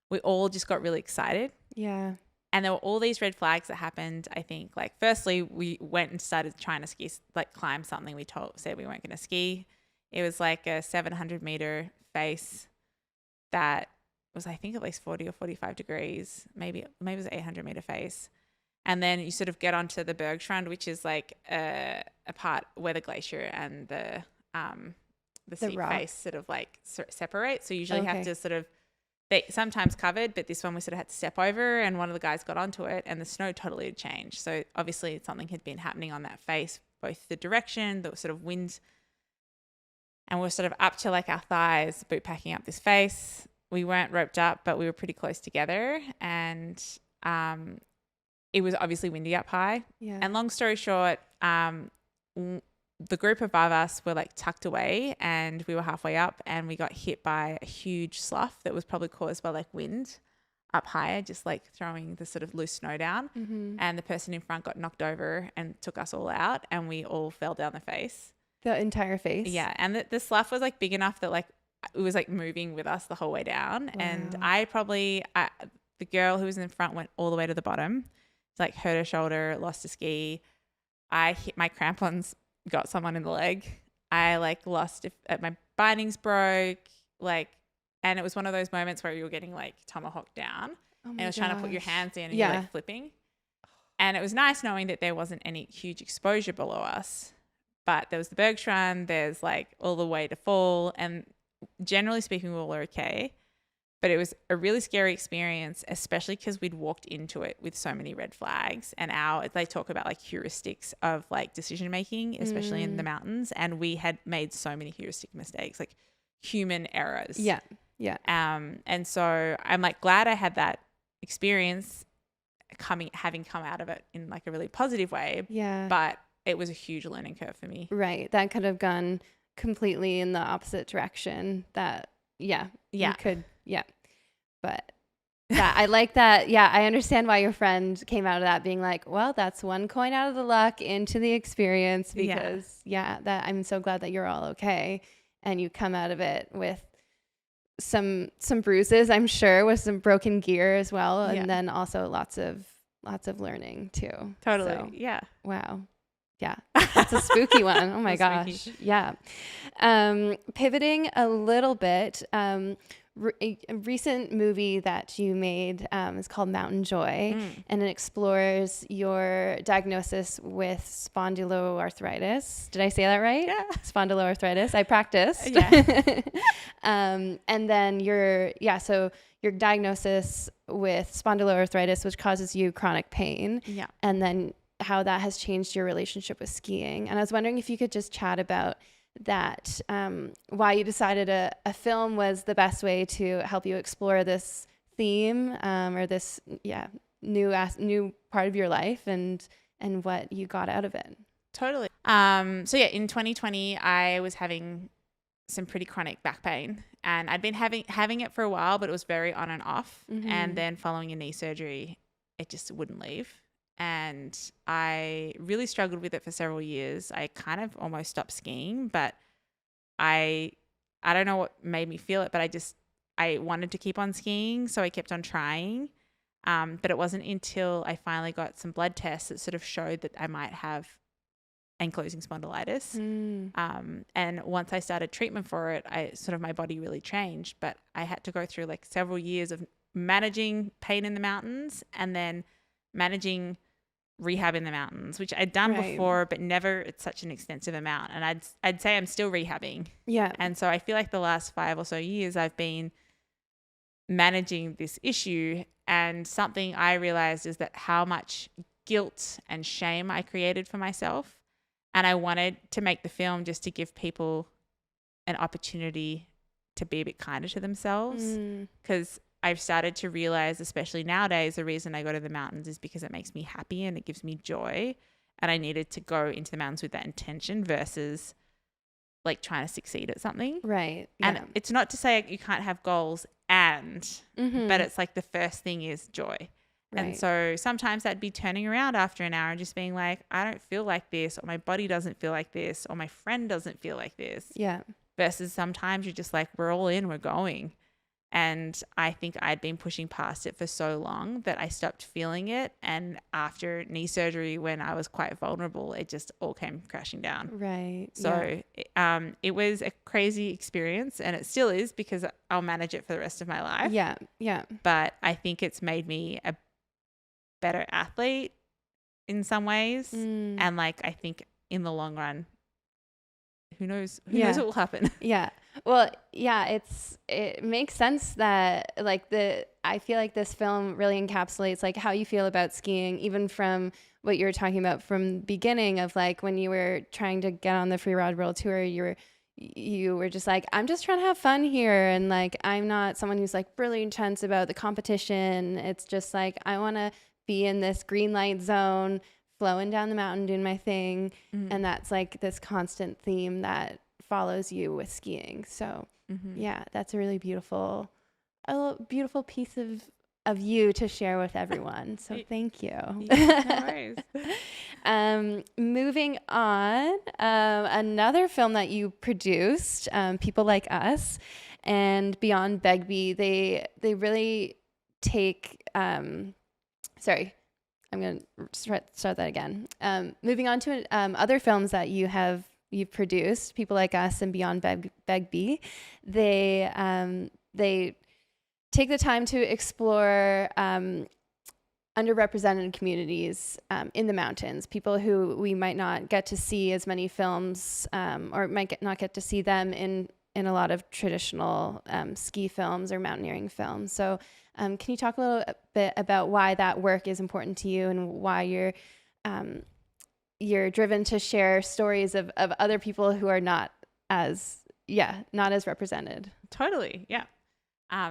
we all just got really excited. Yeah. And there were all these red flags that happened. I think like firstly we went and started trying to ski, like climb something we said we weren't going to ski. It was like a 700 meter face that was, I think, at least 40 or 45 degrees, maybe it was an 800 meter face. And then you sort of get onto the Bergstrand, which is like a part where the glacier and the steep face sort of like separate. So you usually have to sort of, they sometimes covered, but this one we sort of had to step over, and one of the guys got onto it, and the snow totally had changed. So obviously something had been happening on that face, both the direction, the sort of wind, and we're sort of up to like our thighs, boot packing up this face. We weren't roped up, but we were pretty close together, and it was obviously windy up high. Yeah. And long story short, the group above us were like tucked away, and we were halfway up, and we got hit by a huge slough that was probably caused by like wind up higher, just like throwing the sort of loose snow down. And the person in front got knocked over and took us all out, and we all fell down the face. The entire face. Yeah. And the slough was like big enough that like it was like moving with us the whole way down. Wow. And the girl who was in front went all the way to the bottom. It's like hurt her shoulder, lost a ski. I hit my crampons, got someone in the leg. I like lost my bindings broke, like, and it was one of those moments where you were getting like tomahawked down and it was trying to put your hands in and you're like flipping. And it was nice knowing that there wasn't any huge exposure below us, but there was the Bergschrund, there's like all the way to fall, and generally speaking, we were all okay. But it was a really scary experience, especially because we'd walked into it with so many red flags. And they talk about like heuristics of like decision making, especially in the mountains. And we had made so many heuristic mistakes, like human errors. Yeah. Yeah. And so I'm like glad I had that experience having come out of it in like a really positive way. Yeah. But it was a huge learning curve for me. Right. That could have gone completely in the opposite direction. You could. Yeah. But I like that. Yeah. I understand why your friend came out of that being like, well, that's one coin out of the luck into the experience, because that I'm so glad that you're all okay. And you come out of it with some bruises, I'm sure, with some broken gear as well. And then also lots of learning too. Totally. So, yeah. Wow. Yeah. That's a spooky one. Oh my gosh. Spooky. Yeah. Pivoting a little bit, a recent movie that you made is called Mountain Joy, and it explores your diagnosis with spondyloarthritis. Did I say that right? Yeah. Spondyloarthritis. I practiced. Yeah. And then your diagnosis with spondyloarthritis, which causes you chronic pain. Yeah. And then how that has changed your relationship with skiing. And I was wondering if you could just chat about that, why you decided a film was the best way to help you explore this theme, or this new part of your life, and what you got out of it. Totally. So yeah, in 2020 I was having some pretty chronic back pain, and I'd been having it for a while, but it was very on and off. And then following a knee surgery, it just wouldn't leave. And I really struggled with it for several years. I kind of almost stopped skiing, but I don't know what made me feel it, but I wanted to keep on skiing, so I kept on trying. But it wasn't until I finally got some blood tests that sort of showed that I might have ankylosing spondylitis. And once I started treatment for it, my body really changed. But I had to go through like several years of managing pain in the mountains and then managing rehab in the mountains, which I'd done before, but never at such an extensive amount. And I'd say I'm still rehabbing. Yeah. And so I feel like the last 5 or so years I've been managing this issue, and something I realized is that how much guilt and shame I created for myself. And I wanted to make the film just to give people an opportunity to be a bit kinder to themselves, because I've started to realize, especially nowadays, the reason I go to the mountains is because it makes me happy and it gives me joy. And I needed to go into the mountains with that intention versus like trying to succeed at something. Right. And it's not to say you can't have goals but it's like the first thing is joy. Right. And so sometimes that'd be turning around after an hour and just being like, I don't feel like this, or my body doesn't feel like this, or my friend doesn't feel like this. Yeah. Versus sometimes you're just like, we're all in, we're going. And I think I'd been pushing past it for so long that I stopped feeling it. And after knee surgery, when I was quite vulnerable, it just all came crashing down. Right. So it was a crazy experience, and it still is, because I'll manage it for the rest of my life. Yeah. Yeah. But I think it's made me a better athlete in some ways. And like, I think in the long run, who knows what will happen. Yeah. Well, yeah, it makes sense that I feel like this film really encapsulates like how you feel about skiing, even from what you were talking about from the beginning of like when you were trying to get on the Freeride World Tour, you were just like, I'm just trying to have fun here. And like, I'm not someone who's like really intense about the competition. It's just like, I want to be in this green light zone, flowing down the mountain, doing my thing. And that's like this constant theme that follows you with skiing. So yeah, that's a really beautiful piece of of you to share with everyone. So thank you. No worries. Moving on, another film that you produced, People Like Us and Beyond Begbie, they really take, sorry, I'm going to start that again. Moving on to other films that you've produced, People Like Us and Beyond Begbie, they take the time to explore underrepresented communities in the mountains, people who we might not get to see as many films or might not get to see them in a lot of traditional ski films or mountaineering films. So can you talk a little bit about why that work is important to you and why you're driven to share stories of other people who are not as represented? Totally. Yeah.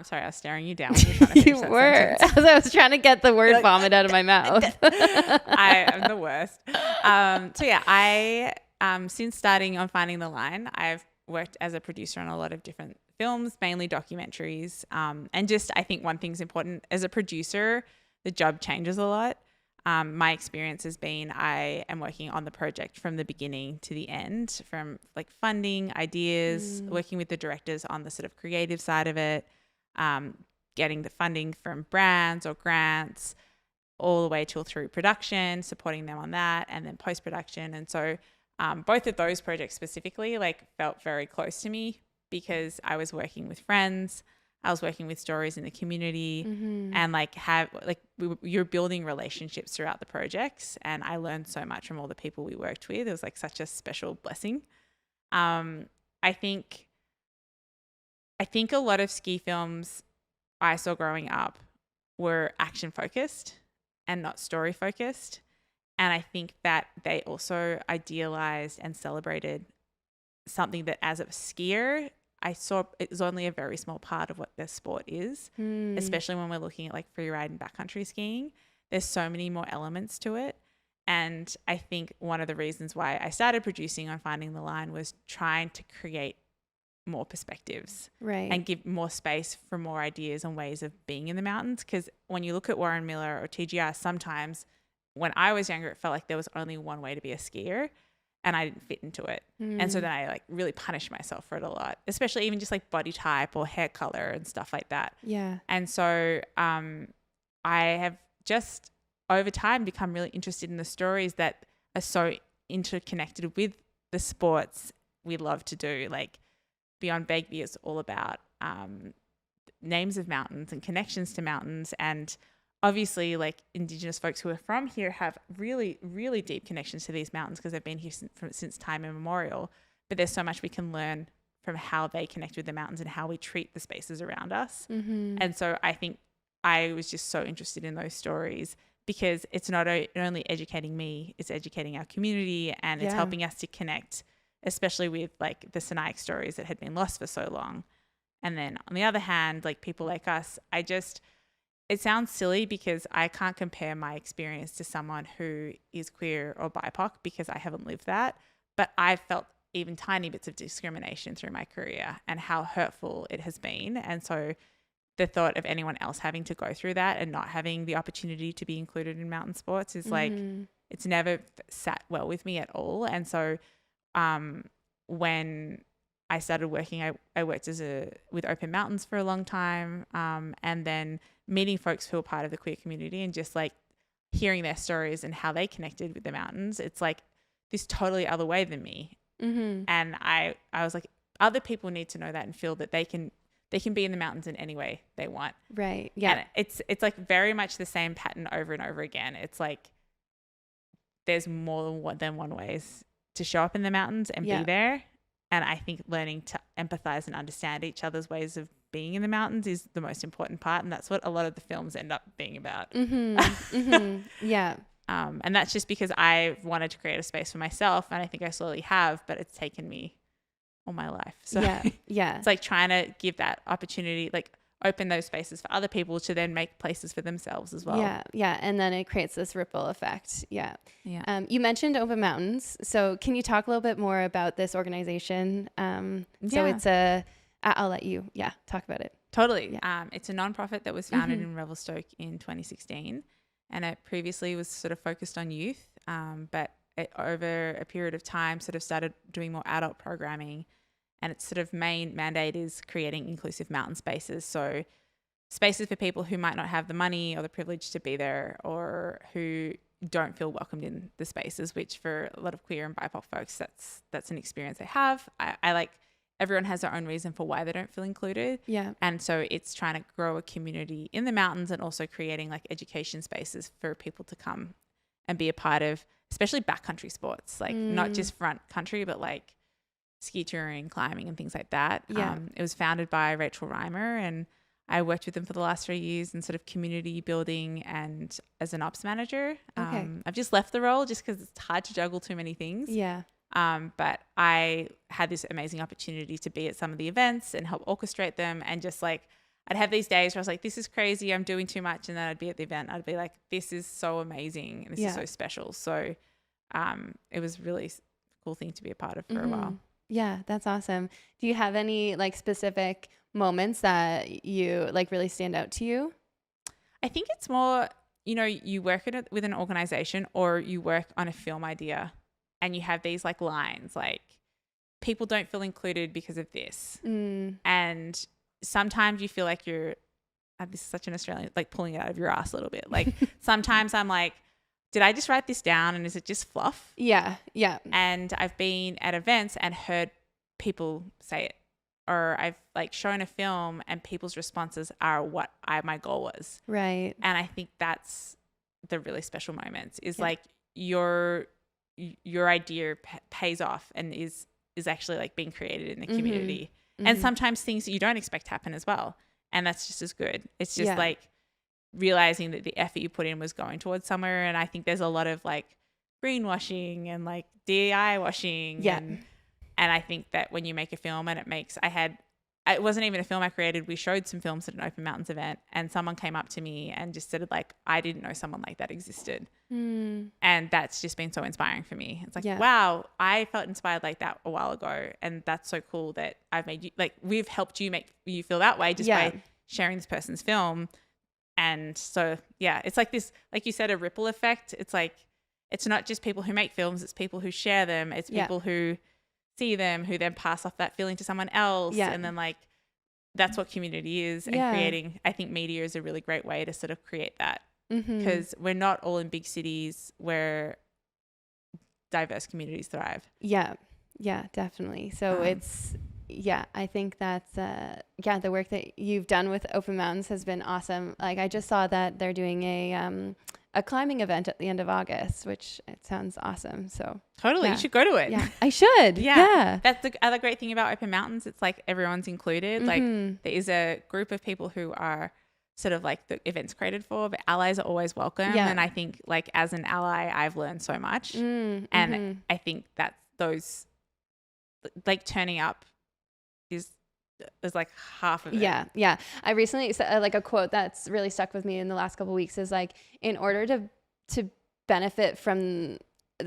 Sorry, I was staring you down when you were trying to finish You were. As I was trying to get the word vomit out of my mouth. I am the worst. So yeah, I since starting on Finding the Line, I've worked as a producer on a lot of different films, mainly documentaries. And just I think one thing's important as a producer, the job changes a lot. My experience has been I am working on the project from the beginning to the end, from like funding, ideas, working with the directors on the sort of creative side of it, getting the funding from brands or grants, all the way through production, supporting them on that, and then post-production. And so both of those projects specifically like felt very close to me because I was working with friends, I was working with stories in the community, and you're building relationships throughout the projects. And I learned so much from all the people we worked with. It was like such a special blessing. I think a lot of ski films I saw growing up were action focused and not story focused. And I think that they also idealized and celebrated something that as a skier, I saw it was only a very small part of what their sport is, especially when we're looking at like freeride and backcountry skiing. There's so many more elements to it. And I think one of the reasons why I started producing on Finding the Line was trying to create more perspectives, right, and give more space for more ideas and ways of being in the mountains. Because when you look at Warren Miller or TGR, sometimes when I was younger, it felt like there was only one way to be a skier and I didn't fit into it. And so then I like really punished myself for it a lot, especially even just like body type or hair color and stuff like that. Yeah. And so I have just over time become really interested in the stories that are so interconnected with the sports we love to do. Like Beyond Begbie is all about names of mountains and connections to mountains. And obviously like Indigenous folks who are from here have really, really deep connections to these mountains because they've been here since time immemorial. But there's so much we can learn from how they connect with the mountains and how we treat the spaces around us. And so I think I was just so interested in those stories because it's not only educating me, it's educating our community, and it's helping us to connect, especially with like the Sinaic stories that had been lost for so long. And then on the other hand, like People Like Us, it sounds silly because I can't compare my experience to someone who is queer or BIPOC because I haven't lived that, but I've felt even tiny bits of discrimination through my career and how hurtful it has been. And so the thought of anyone else having to go through that and not having the opportunity to be included in mountain sports is like, it's never sat well with me at all. And so when I started working, I worked with Open Mountains for a long time, and then meeting folks who are part of the queer community and just like hearing their stories and how they connected with the mountains. It's like this totally other way than me. And I was like, other people need to know that and feel that they can be in the mountains in any way they want. Right. Yeah. And it's like very much the same pattern over and over again. It's like there's more than one ways to show up in the mountains and be there. And I think learning to empathize and understand each other's ways of being in the mountains is the most important part. And that's what a lot of the films end up being about. Yeah. And that's just because I wanted to create a space for myself. And I think I slowly have, but it's taken me all my life. So it's like trying to give that opportunity, like open those spaces for other people to then make places for themselves as well. Yeah. And then it creates this ripple effect. Yeah. You mentioned Open Mountains. So can you talk a little bit more about this organization? So it's I'll let you, talk about it. Totally. It's a nonprofit that was founded in Revelstoke in 2016, and it previously was sort of focused on youth, but over a period of time sort of started doing more adult programming, and its sort of main mandate is creating inclusive mountain spaces. So spaces for people who might not have the money or the privilege to be there, or who don't feel welcomed in the spaces, which for a lot of queer and BIPOC folks, that's an experience they have. I like, everyone has their own reason for why they don't feel included. Yeah. And so it's trying to grow a community in the mountains, and also creating like education spaces for people to come and be a part of, especially backcountry sports, like not just front country, but like ski touring, climbing and things like that. Yeah. It was founded by Rachel Reimer, and I worked with them for the last 3 years in sort of community building and as an ops manager. Okay. I've just left the role just because it's hard to juggle too many things. Yeah. But I had this amazing opportunity to be at some of the events and help orchestrate them. And just like, I'd have these days where I was like, this is crazy, I'm doing too much. And then I'd be at the event, I'd be like, this is so amazing. And this is so special. So it was really cool thing to be a part of for a while. Yeah, that's awesome. Do you have any like specific moments that you like really stand out to you? I think it's more, you know, you work with an organization, or you work on a film idea, and you have these like lines like, people don't feel included because of this. And sometimes you feel like you're, this is such an Australian, like pulling it out of your ass a little bit. Like sometimes I'm like, did I just write this down and is it just fluff? Yeah. Yeah. And I've been at events and heard people say it, or I've like shown a film and people's responses are what my goal was. Right. And I think that's the really special moments, is like your idea pays off and is actually like being created in the community. And sometimes things that you don't expect happen as well. And that's just as good. It's just like realizing that the effort you put in was going towards somewhere. And I think there's a lot of like greenwashing and like DEI washing. Yeah. And I think that when you make a film and it wasn't even a film I created. We showed some films at an Open Mountains event, and someone came up to me and just said like, I didn't know someone like that existed. And that's just been so inspiring for me. It's like, wow, I felt inspired like that a while ago. And that's so cool that I've made you, like, we've helped you make you feel that way just by sharing this person's film. And so, yeah, it's like this, like you said, a ripple effect. It's like, it's not just people who make films, it's people who share them. It's people who see them, who then pass off that feeling to someone else. And then like, that's what community is. And creating, I think media is a really great way to sort of create that, because we're not all in big cities where diverse communities thrive. Yeah. Yeah, definitely. So I think that's, the work that you've done with Open Mountains has been awesome. Like I just saw that they're doing a climbing event at the end of August, which it sounds awesome. So totally, you should go to it. Yeah, I should. Yeah. That's the other great thing about Open Mountains. It's like everyone's included. Like there is a group of people who are sort of like the event's created for, but allies are always welcome. And I think like as an ally, I've learned so much. And I think that those like turning up is like half of it. Yeah. I recently like a quote that's really stuck with me in the last couple of weeks is like, in order to benefit from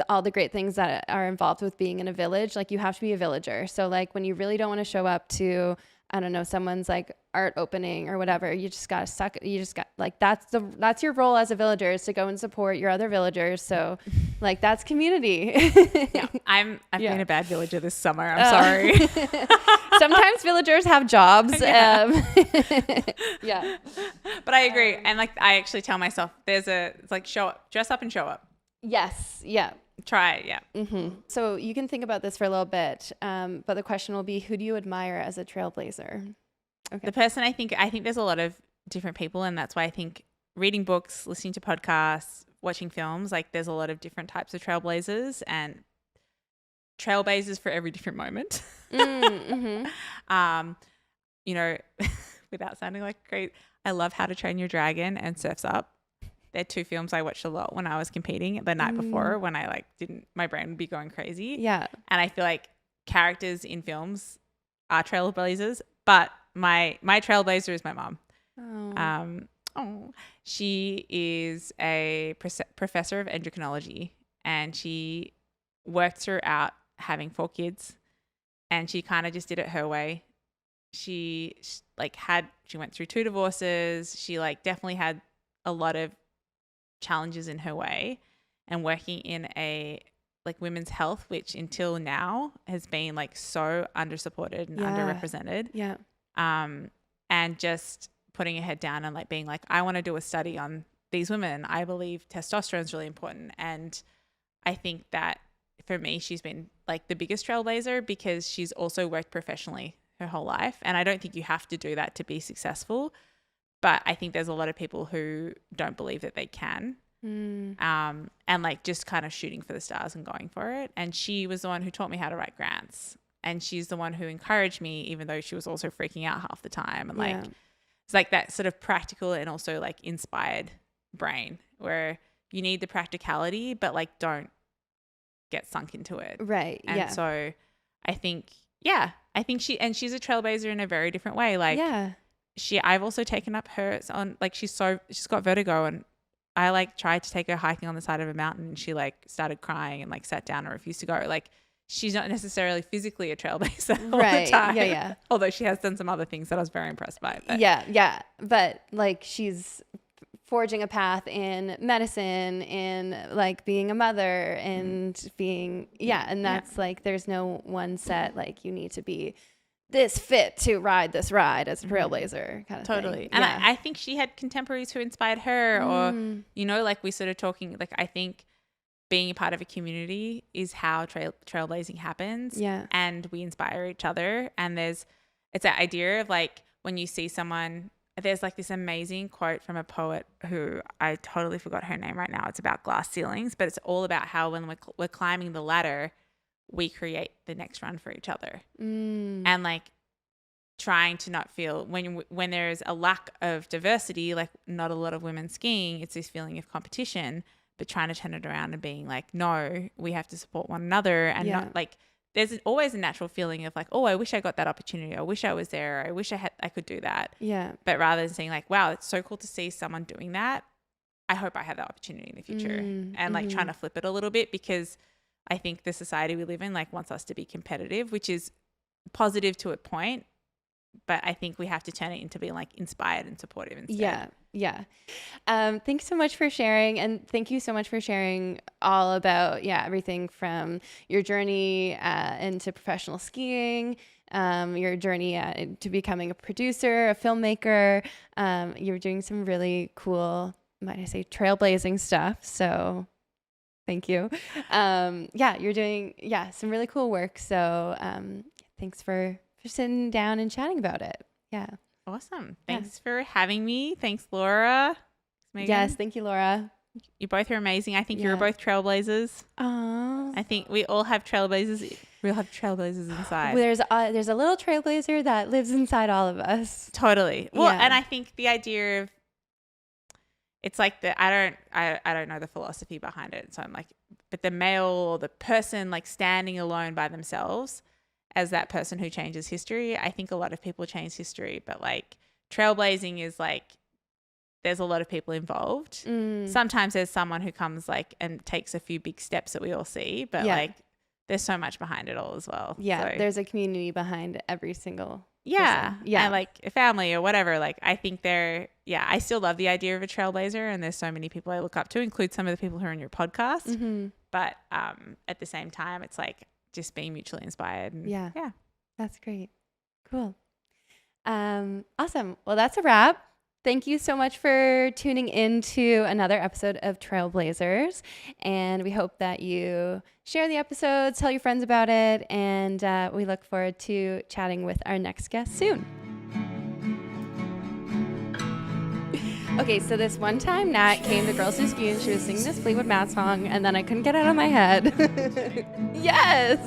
all the great things that are involved with being in a village, like you have to be a villager. So like when you really don't want to show up to, I don't know, someone's like art opening or whatever, you just got like, that's your role as a villager, is to go and support your other villagers. So like that's community. I've been a bad villager this summer. I'm sorry. Sometimes villagers have jobs. Yeah. But I agree. And like, I actually tell myself it's like show up, dress up and show up. Yes. Yeah. Try it. Yeah. So you can think about this for a little bit. But the question will be, who do you admire as a trailblazer? Okay. The person I think there's a lot of different people. And that's why I think reading books, listening to podcasts, watching films, like there's a lot of different types of trailblazers and trailblazers for every different moment. You know, without sounding like crazy, I love How to Train Your Dragon and Surf's Up. They're two films I watched a lot when I was competing the night before, when I like my brain would be going crazy. Yeah. And I feel like characters in films are trailblazers, but my trailblazer is my mom. She is a professor of endocrinology, and she worked throughout having 4 kids, and she kind of just did it her way. she went through 2 divorces. She like definitely had a lot of challenges in her way, and working in a like women's health, which until now has been like so under-supported and underrepresented. Yeah. And just putting her head down and like being like, I want to do a study on these women. I believe testosterone is really important. And I think that for me, she's been like the biggest trailblazer because she's also worked professionally her whole life. And I don't think you have to do that to be successful. But I think there's a lot of people who don't believe that they can. And like just kind of shooting for the stars and going for it. And she was the one who taught me how to write grants. And she's the one who encouraged me, even though she was also freaking out half the time. And like, it's like that sort of practical and also like inspired brain where you need the practicality, but like don't get sunk into it. Right. And so I think she's a trailblazer in a very different way. Like I've also taken up hers on like, she's got vertigo, and I like tried to take her hiking on the side of a mountain, and she like started crying and like sat down and refused to go. Like, she's not necessarily physically a trailblazer all the time. Yeah. Although she has done some other things that I was very impressed by. But. Yeah. But like she's forging a path in medicine, in like being a mother and being, and that's like, there's no one set, like you need to be this fit to ride this ride as a trailblazer kind of thing. And I think she had contemporaries who inspired her or, you know, like we sort of talking, like I think being a part of a community is how trailblazing happens. Yeah. And we inspire each other. And it's that idea of like when you see someone, there's like this amazing quote from a poet who I totally forgot her name right now. It's about glass ceilings, but it's all about how when we're climbing the ladder, we create the next run for each other. And like trying to not feel when there's a lack of diversity, like not a lot of women skiing, it's this feeling of competition. But trying to turn it around and being like, no, we have to support one another. And not like, there's always a natural feeling of like, oh, I wish I got that opportunity. I wish I was there. I wish I could do that. Yeah. But rather than saying like, wow, it's so cool to see someone doing that. I hope I have that opportunity in the future. And like trying to flip it a little bit, because I think the society we live in like wants us to be competitive, which is positive to a point. But I think we have to turn it into being like inspired and supportive instead. Yeah. Thanks so much for sharing. And thank you so much for sharing all about, everything from your journey into professional skiing, your journey to becoming a producer, a filmmaker. You're doing some really cool, might I say, trailblazing stuff. So thank you. You're doing, some really cool work. So thanks for sitting down and chatting about it. Yeah. Awesome. Thanks for having me. Thanks, Laura. Megan. Yes. Thank you, Laura. You both are amazing. I think you're both trailblazers. Aww. I think we all have trailblazers. We all have trailblazers inside. There's a little trailblazer that lives inside all of us. Totally. Well, and I think the idea of it's like I don't know the philosophy behind it. So I'm like, but the male or the person like standing alone by themselves as that person who changes history. I think a lot of people change history, but like trailblazing is like there's a lot of people involved. Sometimes there's someone who comes like and takes a few big steps that we all see, but like there's so much behind it all as well. Yeah, so, there's a community behind every single person. And like a family or whatever. Like I think I still love the idea of a trailblazer, and there's so many people I look up to, include some of the people who are in your podcast. But at the same time, it's like just being mutually inspired. And that's great. Cool. Awesome. Well, that's a wrap. Thank you so much for tuning in to another episode of Trailblazers, and we hope that you share the episodes, tell your friends about it, and we look forward to chatting with our next guest soon. Okay, so this one time Nat came to Girls Who Ski and she was singing this Fleetwood Mac song, and then I couldn't get it out of my head. Yes!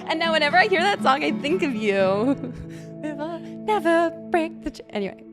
And now whenever I hear that song, I think of you. We will never break the... Anyway.